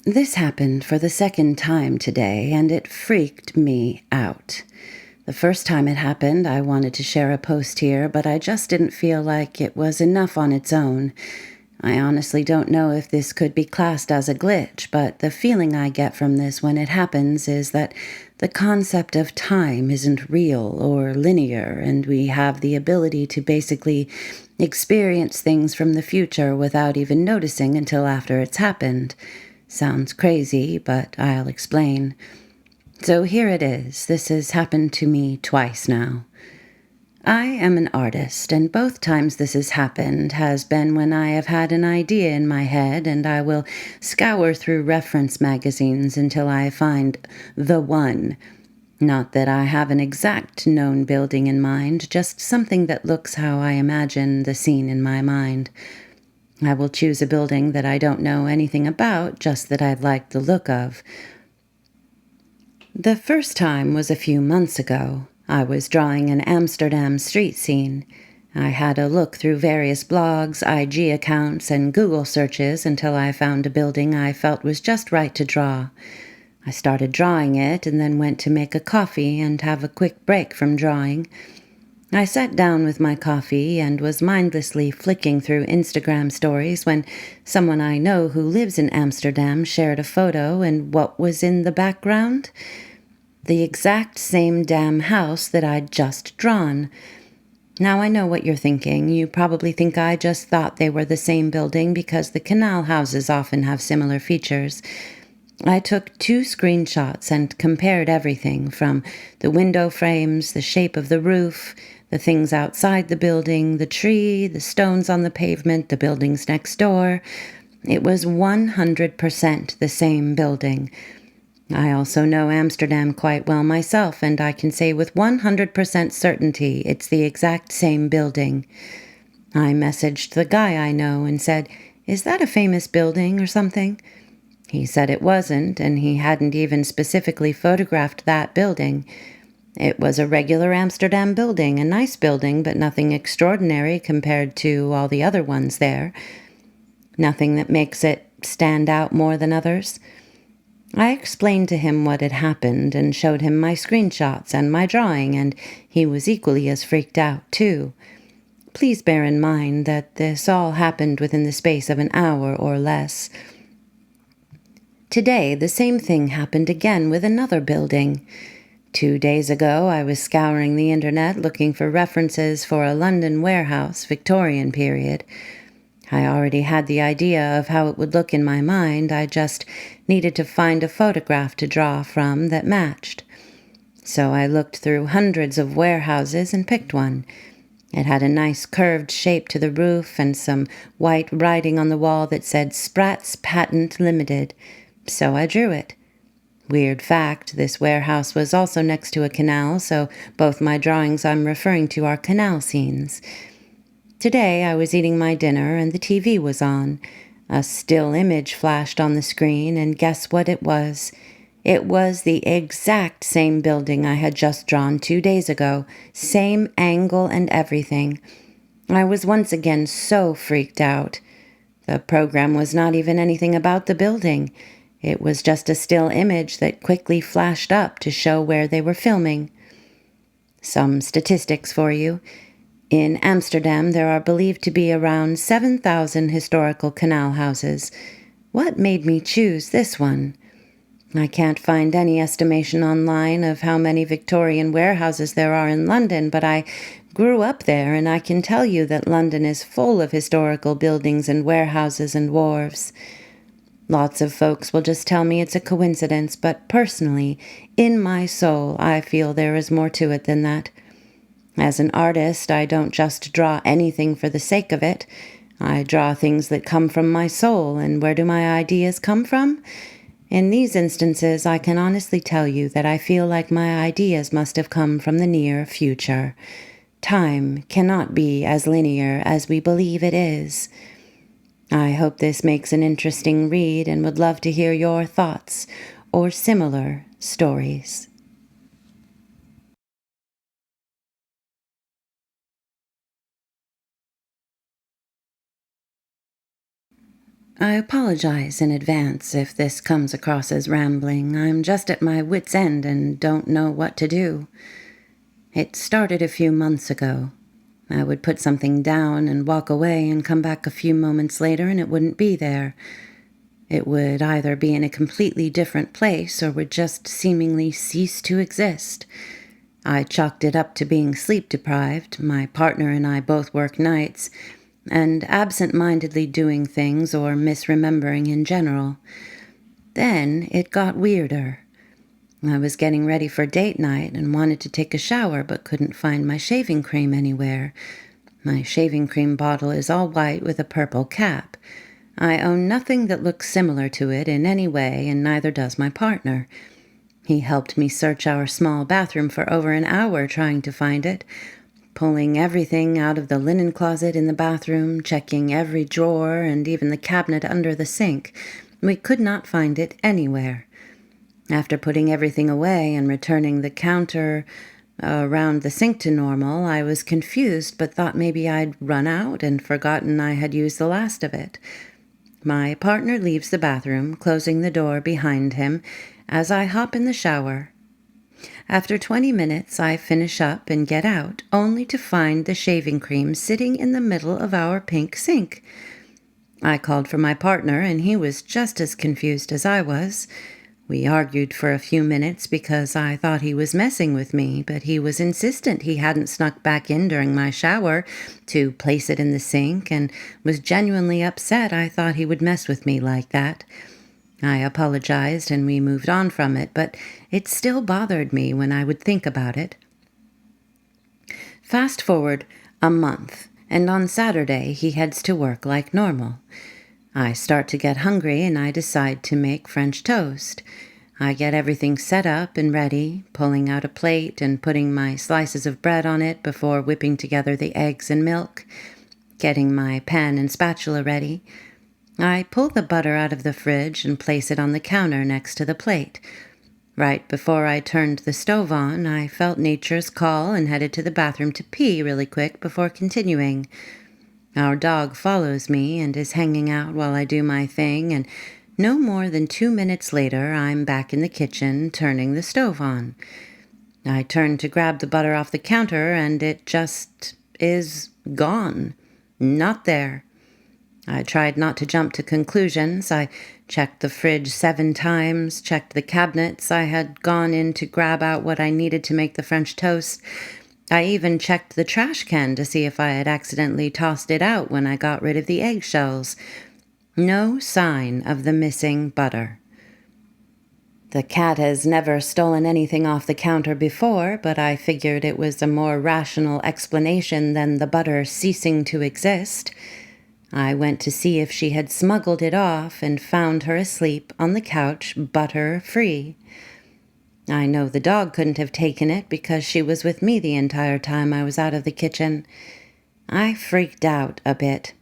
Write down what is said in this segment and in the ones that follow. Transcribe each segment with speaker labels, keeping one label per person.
Speaker 1: This happened for the second time today, and it freaked me out. The first time it happened, I wanted to share a post here, but I just didn't feel like it was enough on its own. I honestly don't know if this could be classed as a glitch, but the feeling I get from this when it happens is that the concept of time isn't real or linear, and we have the ability to basically experience things from the future without even noticing until after it's happened. Sounds crazy, but I'll explain. So here it is. This has happened to me twice now. I am an artist, and both times this has happened has been when I have had an idea in my head, and I will scour through reference magazines until I find the one. Not that I have an exact known building in mind, just something that looks how I imagine the scene in my mind. I will choose a building that I don't know anything about, just that I like the look of. The first time was a few months ago. I was drawing an Amsterdam street scene. I had a look through various blogs, IG accounts, and Google searches until I found a building I felt was just right to draw. I started drawing it and then went to make a coffee and have a quick break from drawing. I sat down with my coffee and was mindlessly flicking through Instagram stories when someone I know who lives in Amsterdam shared a photo, and what was in the background? The exact same damn house that I'd just drawn. Now I know what you're thinking. You probably think I just thought they were the same building because the canal houses often have similar features. I took 2 screenshots and compared everything from the window frames, the shape of the roof, the things outside the building, the tree, the stones on the pavement, the buildings next door. It was 100% the same building. I also know Amsterdam quite well myself, and I can say with 100% certainty it's the exact same building. I messaged the guy I know and said, "Is that a famous building or something?" He said it wasn't, and he hadn't even specifically photographed that building. It was a regular Amsterdam building, a nice building, but nothing extraordinary compared to all the other ones there. Nothing that makes it stand out more than others. I explained to him what had happened and showed him my screenshots and my drawing, and he was equally as freaked out, too. Please bear in mind that this all happened within the space of an hour or less. Today, the same thing happened again with another building. 2 days ago, I was scouring the internet looking for references for a London warehouse, Victorian period. I already had the idea of how it would look in my mind. I just needed to find a photograph to draw from that matched. So I looked through hundreds of warehouses and picked one. It had a nice curved shape to the roof and some white writing on the wall that said Spratt's Patent Limited. So I drew it. Weird fact, this warehouse was also next to a canal, so both my drawings I'm referring to are canal scenes. Today I was eating my dinner and the TV was on. A still image flashed on the screen, and guess what it was? It was the exact same building I had just drawn 2 days ago, same angle and everything. I was once again so freaked out. The program was not even anything about the building. It was just a still image that quickly flashed up to show where they were filming. Some statistics for you. In Amsterdam, there are believed to be around 7,000 historical canal houses. What made me choose this one? I can't find any estimation online of how many Victorian warehouses there are in London, but I grew up there, and I can tell you that London is full of historical buildings and warehouses and wharves. Lots of folks will just tell me it's a coincidence, but personally, in my soul, I feel there is more to it than that. As an artist, I don't just draw anything for the sake of it. I draw things that come from my soul, and where do my ideas come from? In these instances, I can honestly tell you that I feel like my ideas must have come from the near future. Time cannot be as linear as we believe it is. I hope this makes an interesting read and would love to hear your thoughts or similar stories. I apologize in advance if this comes across as rambling. I'm just at my wit's end and don't know what to do. It started a few months ago. I would put something down and walk away and come back a few moments later and it wouldn't be there. It would either be in a completely different place or would just seemingly cease to exist. I chalked it up to being sleep-deprived. My partner and I both work nights, and absent-mindedly doing things or misremembering in general. Then it got weirder. I was getting ready for date night and wanted to take a shower but couldn't find my shaving cream anywhere. My shaving cream bottle is all white with a purple cap. I own nothing that looks similar to it in any way, and neither does my partner. He helped me search our small bathroom for over an hour trying to find it, pulling everything out of the linen closet in the bathroom, checking every drawer and even the cabinet under the sink. We could not find it anywhere. After putting everything away and returning the counter around the sink to normal, I was confused but thought maybe I'd run out and forgotten I had used the last of it. My partner leaves the bathroom, closing the door behind him as I hop in the shower. After 20 minutes, I finish up and get out, only to find the shaving cream sitting in the middle of our pink sink. I called for my partner, and he was just as confused as I was. We argued for a few minutes because I thought he was messing with me, but he was insistent he hadn't snuck back in during my shower to place it in the sink and was genuinely upset I thought he would mess with me like that. I apologized and we moved on from it, but it still bothered me when I would think about it. Fast forward a month, and on Saturday he heads to work like normal. I start to get hungry and I decide to make French toast. I get everything set up and ready, pulling out a plate and putting my slices of bread on it before whipping together the eggs and milk, getting my pan and spatula ready. I pull the butter out of the fridge and place it on the counter next to the plate. Right before I turned the stove on, I felt nature's call and headed to the bathroom to pee really quick before continuing. Our dog follows me and is hanging out while I do my thing, and no more than 2 minutes later, I'm back in the kitchen turning the stove on. I turn to grab the butter off the counter, and it just is gone. Not there. I tried not to jump to conclusions. I checked the fridge 7 times, checked the cabinets. I had gone in to grab out what I needed to make the French toast. I even checked the trash can to see if I had accidentally tossed it out when I got rid of the eggshells. No sign of the missing butter. The cat has never stolen anything off the counter before, but I figured it was a more rational explanation than the butter ceasing to exist. I went to see if she had smuggled it off and found her asleep on the couch, butter-free. I know the dog couldn't have taken it because she was with me the entire time I was out of the kitchen. I freaked out a bit.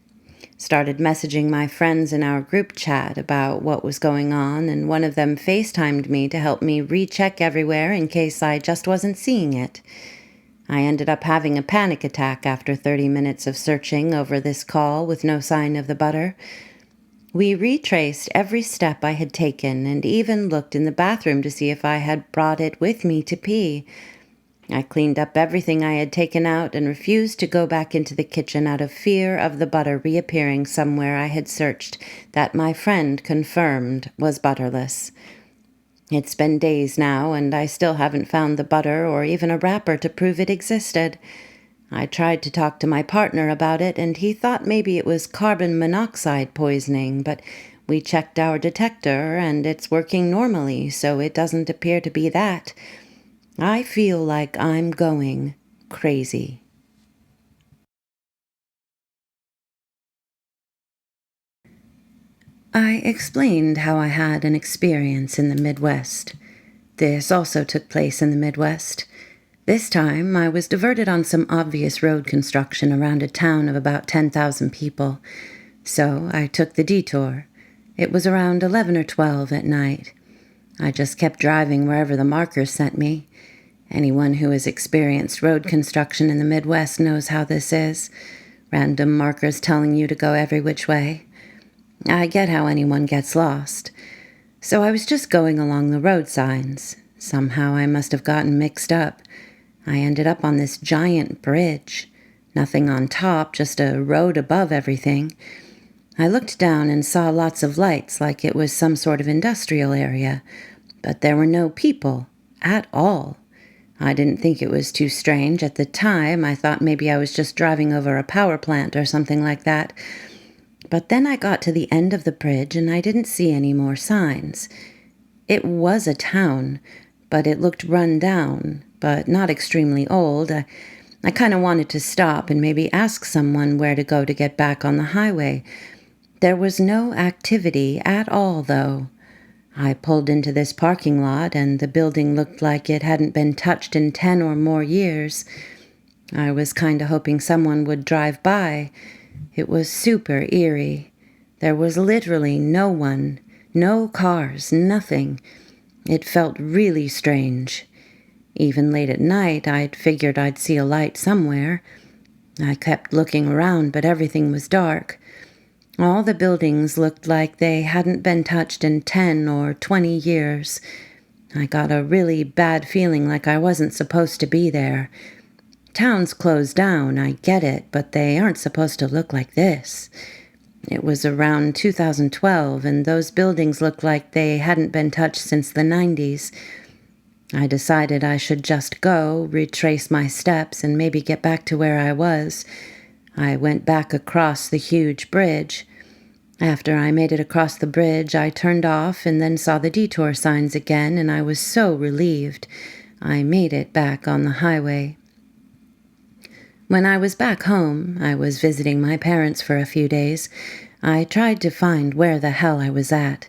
Speaker 1: Started messaging my friends in our group chat about what was going on, and one of them FaceTimed me to help me recheck everywhere in case I just wasn't seeing it. I ended up having a panic attack after 30 minutes of searching over this call with no sign of the butter. We retraced every step I had taken and even looked in the bathroom to see if I had brought it with me to pee. I cleaned up everything I had taken out and refused to go back into the kitchen out of fear of the butter reappearing somewhere I had searched that my friend confirmed was butterless. It's been days now, and I still haven't found the butter or even a wrapper to prove it existed. I tried to talk to my partner about it, and he thought maybe it was carbon monoxide poisoning, but we checked our detector, and it's working normally, so it doesn't appear to be that. I feel like I'm going crazy. I explained how I had an experience in the Midwest. This also took place in the Midwest. This time, I was diverted on some obvious road construction around a town of about 10,000 people. So I took the detour. It was around 11 or 12 at night. I just kept driving wherever the markers sent me. Anyone who has experienced road construction in the Midwest knows how this is. Random markers telling you to go every which way. I get how anyone gets lost. So I was just going along the road signs. Somehow I must have gotten mixed up. I ended up on this giant bridge. Nothing on top, just a road above everything. I looked down and saw lots of lights like it was some sort of industrial area, but there were no people at all. I didn't think it was too strange. At the time, I thought maybe I was just driving over a power plant or something like that. But then I got to the end of the bridge and I didn't see any more signs. It was a town, but it looked run down, but not extremely old. I kind of wanted to stop and maybe ask someone where to go to get back on the highway. There was no activity at all, though. I pulled into this parking lot, and the building looked like it hadn't been touched in 10 or more years. I was kind of hoping someone would drive by. It was super eerie. There was literally no one, no cars, nothing. It felt really strange. Even late at night, I'd figured I'd see a light somewhere. I kept looking around, but everything was dark. All the buildings looked like they hadn't been touched in 10 or 20 years. I got a really bad feeling like I wasn't supposed to be there. Towns close down, I get it, but they aren't supposed to look like this. It was around 2012, and those buildings looked like they hadn't been touched since the 90s. I decided I should just go, retrace my steps, and maybe get back to where I was. I went back across the huge bridge. After I made it across the bridge, I turned off and then saw the detour signs again, and I was so relieved. I made it back on the highway. When I was back home, I was visiting my parents for a few days. I tried to find where the hell I was at.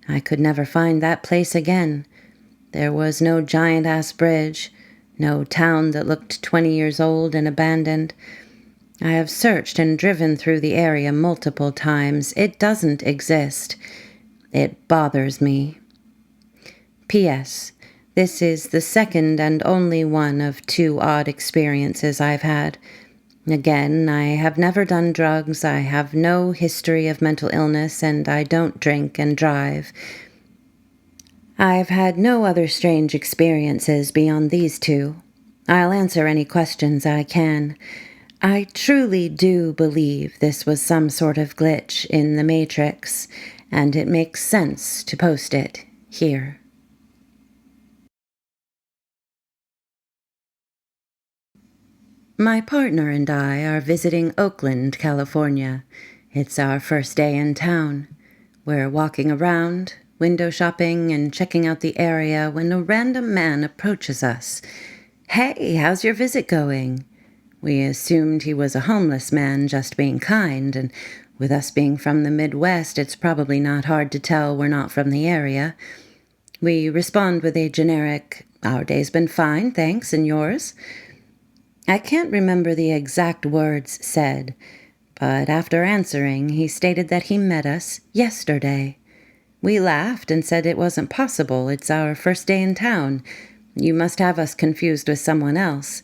Speaker 1: I could never find that place again. There was no giant-ass bridge, no town that looked 20 years old and abandoned. I have searched and driven through the area multiple times. It doesn't exist. It bothers me. P.S. This is the second and only one of 2 odd experiences I've had. Again, I have never done drugs, I have no history of mental illness, and I don't drink and drive. I've had no other strange experiences beyond these 2. I'll answer any questions I can. I truly do believe this was some sort of glitch in the Matrix, and it makes sense to post it here. My partner and I are visiting Oakland, California. It's our first day in town. We're walking around, window shopping, and checking out the area when a random man approaches us. "Hey, how's your visit going?" We assumed he was a homeless man just being kind, and with us being from the Midwest, it's probably not hard to tell we're not from the area. We respond with a generic, "Our day's been fine, thanks, and yours?" I can't remember the exact words said, but after answering, he stated that he met us yesterday. We laughed and said it wasn't possible. It's our first day in town. You must have us confused with someone else.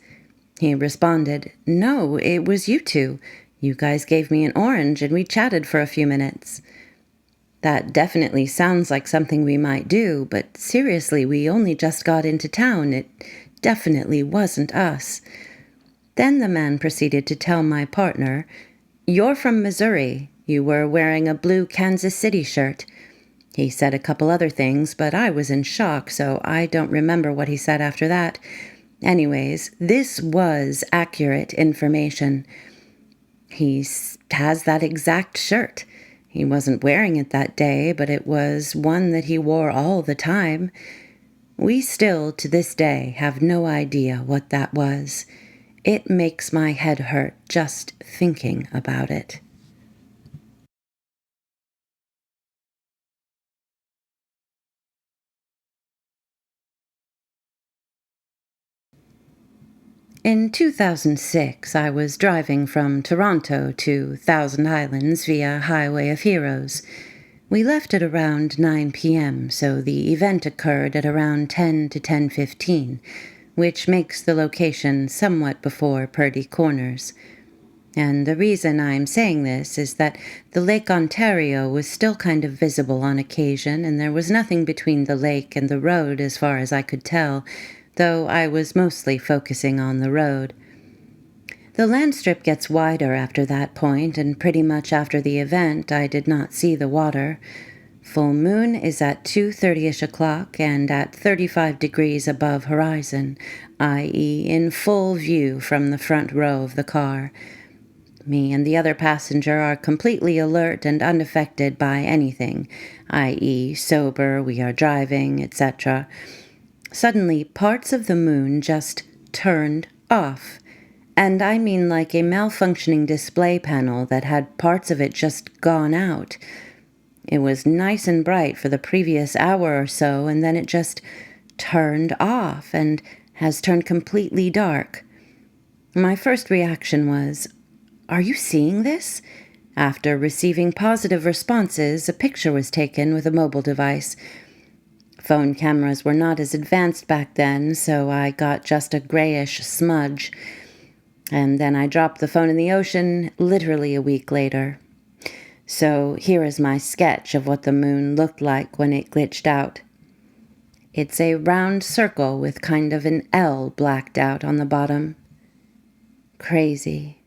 Speaker 1: He responded, "No, it was you 2. You guys gave me an orange and we chatted for a few minutes." That definitely sounds like something we might do, but seriously, we only just got into town. It definitely wasn't us. Then the man proceeded to tell my partner, "You're from Missouri. You were wearing a blue Kansas City shirt." He said a couple other things, but I was in shock, so I don't remember what he said after that. Anyways, this was accurate information. He has that exact shirt. He wasn't wearing it that day, but it was one that he wore all the time. We still, to this day, have no idea what that was. It makes my head hurt just thinking about it. In 2006, I was driving from Toronto to Thousand Islands via Highway of Heroes. We left at around 9 p.m., so the event occurred at around 10 to 10:15, which makes the location somewhat before Purdy Corners. And the reason I'm saying this is that the Lake Ontario was still kind of visible on occasion, and there was nothing between the lake and the road as far as I could tell, though I was mostly focusing on the road. The land strip gets wider after that point, and pretty much after the event I did not see the water. Full moon is at 2:30ish o'clock and at 35 degrees above horizon, i.e. in full view from the front row of the car. Me and the other passenger are completely alert and unaffected by anything, i.e. sober, we are driving, etc. Suddenly, parts of the moon just turned off. And I mean like a malfunctioning display panel that had parts of it just gone out. It was nice and bright for the previous hour or so, and then it just turned off and has turned completely dark. My first reaction was, "Are you seeing this?" After receiving positive responses, a picture was taken with a mobile device. Phone cameras were not as advanced back then, so I got just a grayish smudge. And then I dropped the phone in the ocean literally a week later. So here is my sketch of what the moon looked like when it glitched out. It's a round circle with kind of an L blacked out on the bottom. Crazy.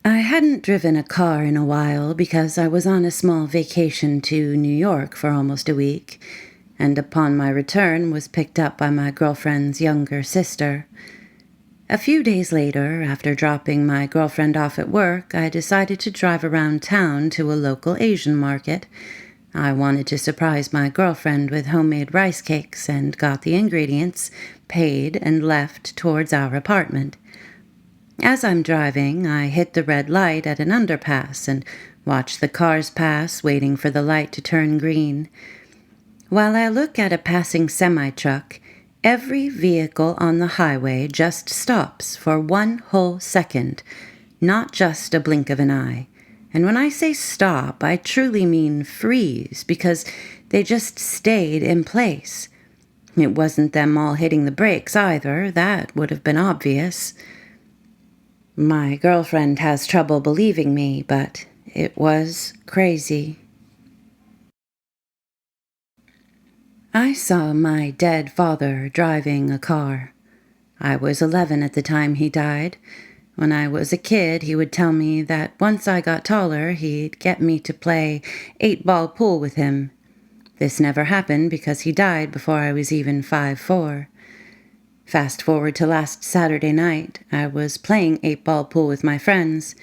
Speaker 1: I hadn't driven a car in a while because I was on a small vacation to New York for almost a week, and upon my return was picked up by my girlfriend's younger sister. A few days later, after dropping my girlfriend off at work, I decided to drive around town to a local Asian market. I wanted to surprise my girlfriend with homemade rice cakes and got the ingredients, paid, and left towards our apartment. As I'm driving, I hit the red light at an underpass and watch the cars pass, waiting for the light to turn green. While I look at a passing semi-truck, every vehicle on the highway just stops for one whole second, not just a blink of an eye. And when I say stop, I truly mean freeze, because they just stayed in place. It wasn't them all hitting the brakes either, that would have been obvious. My girlfriend has trouble believing me, but it was crazy. I saw my dead father driving a car. I was 11 at the time he died. When I was a kid, he would tell me that once I got taller, he'd get me to play 8-ball pool with him. This never happened because he died before I was even 5'4". Fast forward to last Saturday night, I was playing 8-ball pool with my friends.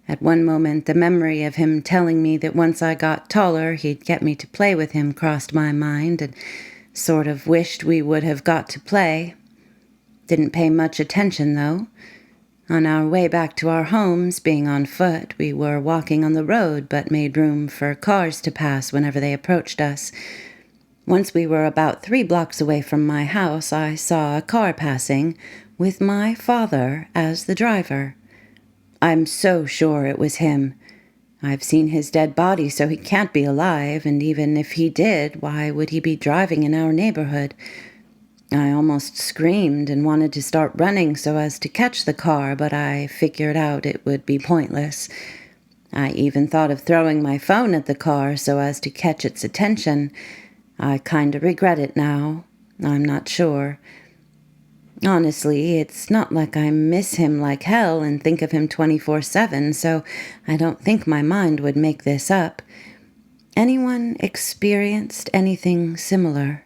Speaker 1: At one moment, the memory of him telling me that once I got taller, he'd get me to play with him crossed my mind, and sort of wished we would have got to play. Didn't pay much attention, though. On our way back to our homes, being on foot, we were walking on the road but made room for cars to pass whenever they approached us. Once we were about 3 blocks away from my house, I saw a car passing with my father as the driver. I'm so sure it was him. I've seen his dead body, so he can't be alive, and even if he did, why would he be driving in our neighborhood? I almost screamed and wanted to start running so as to catch the car, but I figured out it would be pointless. I even thought of throwing my phone at the car so as to catch its attention. I kinda regret it now. I'm not sure. Honestly, it's not like I miss him like hell and think of him 24/7, so I don't think my mind would make this up. Anyone experienced anything similar?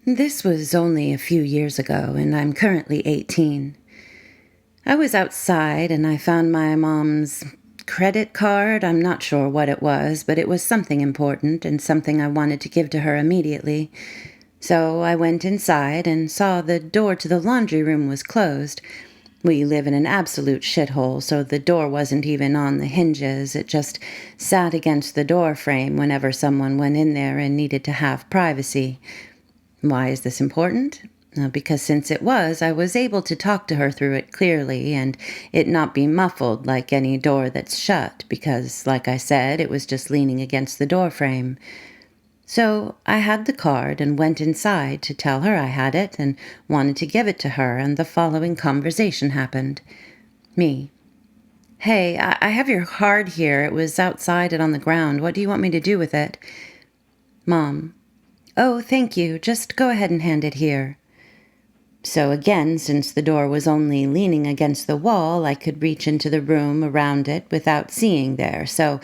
Speaker 1: This was only a few years ago, and I'm currently 18. I was outside and I found my mom's credit card. I'm not sure what it was, but it was something important and something I wanted to give to her immediately. So I went inside and saw the door to the laundry room was closed. We live in an absolute shithole, so the door wasn't even on the hinges. It just sat against the door frame whenever someone went in there and needed to have privacy. Why is this important? Because since it was, I was able to talk to her through it clearly and it not be muffled like any door that's shut because, like I said, it was just leaning against the door frame. So I had the card and went inside to tell her I had it and wanted to give it to her, and the following conversation happened. Me: "Hey, I have your card here. It was outside and on the ground. What do you want me to do with it?" Mom: "Oh, thank you. Just go ahead and hand it here." So again, since the door was only leaning against the wall, I could reach into the room around it without seeing there. So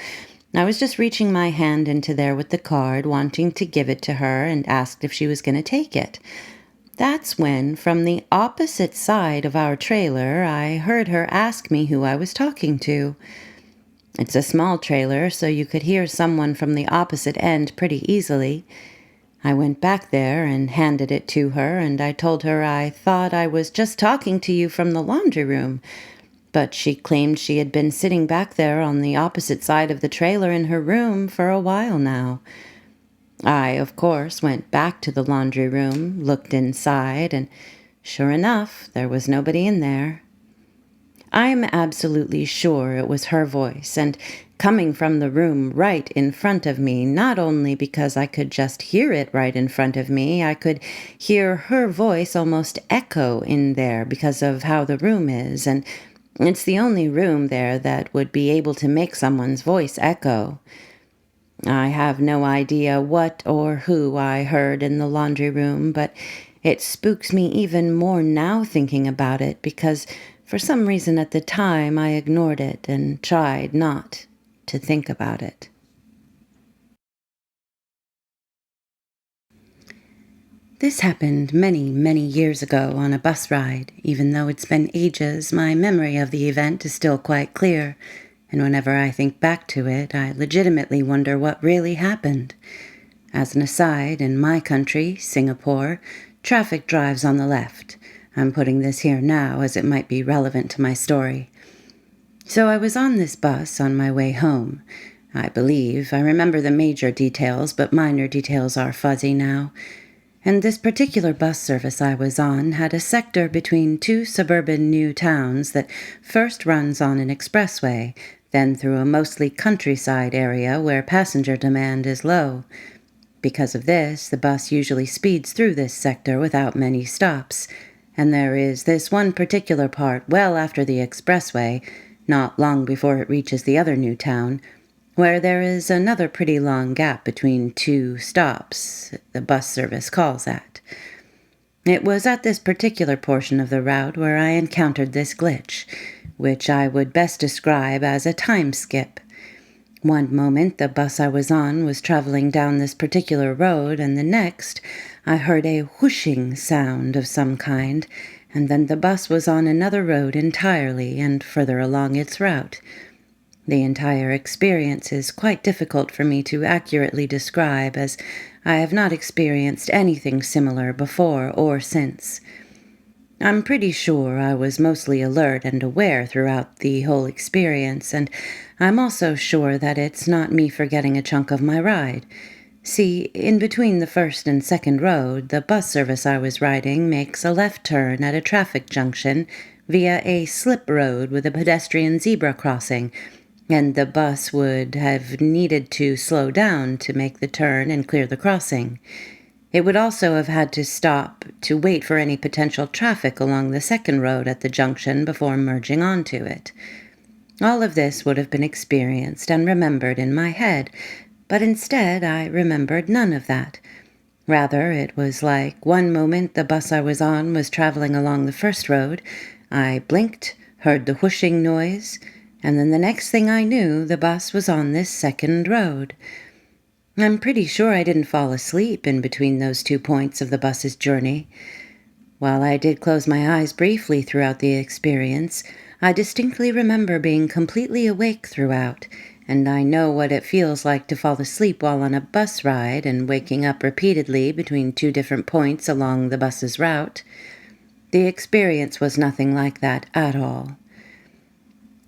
Speaker 1: I was just reaching my hand into there with the card, wanting to give it to her, and asked if she was going to take it. That's when, from the opposite side of our trailer, I heard her ask me who I was talking to. It's a small trailer, so you could hear someone from the opposite end pretty easily. I went back there and handed it to her, and I told her I thought I was just talking to you from the laundry room. But she claimed she had been sitting back there on the opposite side of the trailer in her room for a while now. I, of course, went back to the laundry room, looked inside, and sure enough, there was nobody in there. I'm absolutely sure it was her voice, and coming from the room right in front of me, not only because I could just hear it right in front of me, I could hear her voice almost echo in there because of how the room is, and it's the only room there that would be able to make someone's voice echo. I have no idea what or who I heard in the laundry room, but it spooks me even more now thinking about it because for some reason at the time I ignored it and tried not to think about it. This happened many, many years ago on a bus ride. Even though it's been ages, my memory of the event is still quite clear, and whenever I think back to it, I legitimately wonder what really happened. As an aside, in my country, Singapore, traffic drives on the left. I'm putting this here now as it might be relevant to my story. So I was on this bus on my way home. I believe I remember the major details, but minor details are fuzzy now. And this particular bus service I was on had a sector between two suburban new towns that first runs on an expressway, then through a mostly countryside area where passenger demand is low. Because of this, the bus usually speeds through this sector without many stops, and there is this one particular part well after the expressway, not long before it reaches the other new town, where there is another pretty long gap between two stops, the bus service calls at. It was at this particular portion of the route where I encountered this glitch, which I would best describe as a time skip. One moment the bus I was on was traveling down this particular road, and the next I heard a whooshing sound of some kind, and then the bus was on another road entirely and further along its route. The entire experience is quite difficult for me to accurately describe, as I have not experienced anything similar before or since. I'm pretty sure I was mostly alert and aware throughout the whole experience, and I'm also sure that it's not me forgetting a chunk of my ride. See, in between the first and second road, the bus service I was riding makes a left turn at a traffic junction via a slip road with a pedestrian zebra crossing, and the bus would have needed to slow down to make the turn and clear the crossing. It would also have had to stop to wait for any potential traffic along the second road at the junction before merging onto it. All of this would have been experienced and remembered in my head, but instead I remembered none of that. Rather, it was like one moment the bus I was on was traveling along the first road, I blinked, heard the whooshing noise, and then the next thing I knew, the bus was on this second road. I'm pretty sure I didn't fall asleep in between those 2 points of the bus's journey. While I did close my eyes briefly throughout the experience, I distinctly remember being completely awake throughout, and I know what it feels like to fall asleep while on a bus ride and waking up repeatedly between 2 different points along the bus's route. The experience was nothing like that at all.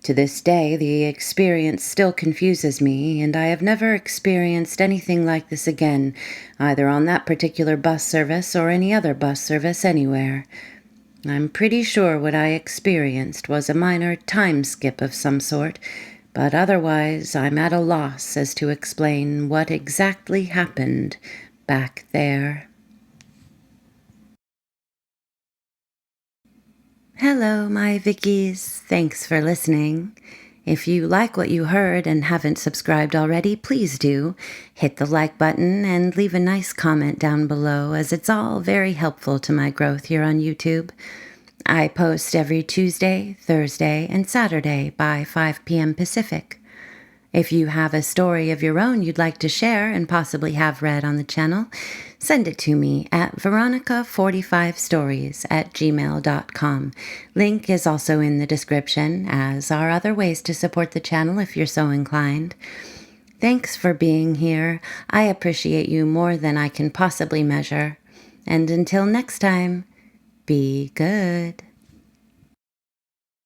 Speaker 1: To this day, the experience still confuses me, and I have never experienced anything like this again, either on that particular bus service or any other bus service anywhere. I'm pretty sure what I experienced was a minor time skip of some sort, but otherwise I'm at a loss as to explain what exactly happened back there. Hello, my Vickies. Thanks for listening. If you like what you heard and haven't subscribed already, please do. Hit the like button and leave a nice comment down below, as it's all very helpful to my growth here on YouTube. I post every Tuesday, Thursday, and Saturday by 5 p.m. Pacific. If you have a story of your own you'd like to share and possibly have read on the channel, send it to me at veronica45stories@gmail.com. Link is also in the description, as are other ways to support the channel if you're so inclined. Thanks for being here. I appreciate you more than I can possibly measure. And until next time, be good.